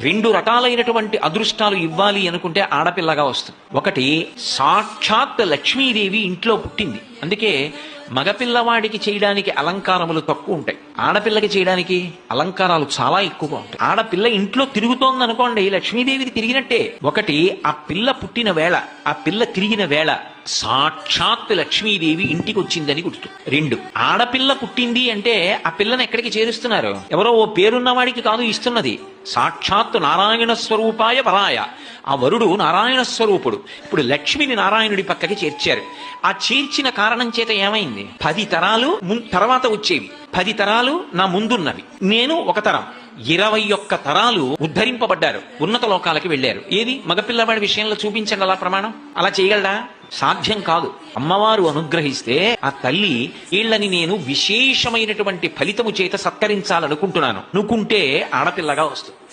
రెండు రకాలైనటువంటి అదృష్టాలు ఇవ్వాలి అనుకుంటే ఆడపిల్లగా వస్తుంది. ఒకటి, సాక్షాత్ లక్ష్మీదేవి ఇంట్లో పుట్టింది, అందుకే మగపిల్లవాడికి చేయడానికి అలంకారములు తక్కువ ఉంటాయి, ఆడపిల్లకి చేయడానికి అలంకారాలు చాలా ఎక్కువగా ఉంటాయి. ఆడపిల్ల ఇంట్లో తిరుగుతోంది అనుకోండి, లక్ష్మీదేవికి తిరిగినట్టే. ఒకటి, ఆ పిల్ల పుట్టిన వేళ, ఆ పిల్ల తిరిగిన వేళ సాక్షాత్ లక్ష్మీదేవి ఇంటికి వచ్చిందని గుర్తు. రెండు, ఆడపిల్ల పుట్టింది అంటే ఆ పిల్లని ఎక్కడికి చేరుస్తున్నారు? ఎవరో ఓ పేరున్నవాడికి కాదు ఇస్తున్నది, సాక్షాత్ నారాయణ స్వరూపాయ వరాయ. ఆ వరుడు నారాయణ స్వరూపుడు. ఇప్పుడు లక్ష్మిని నారాయణుడి పక్కకి చేర్చారు. ఆ చేర్చిన కారణం చేత ఏమైంది? 10 తరాలు తర్వాత వచ్చేవి, 10 తరాలు నా ముందున్నవి, నేను ఒక తరం, 21 తరాలు ఉద్ధరింపబడ్డారు, ఉన్నత లోకాలకి వెళ్ళారు. ఏది మగపిల్లవాడి విషయంలో చూపించండి అలా ప్రమాణం. అలా చేయగలడా? సాధ్యం కాదు. అమ్మవారు అనుగ్రహిస్తే ఆ తల్లి వీళ్ళని నేను విశేషమైనటువంటి ఫలితము చేత సత్కరించాలనుకుంటున్నాను అనుకుంటే ఆడపిల్లగా వస్తుంది.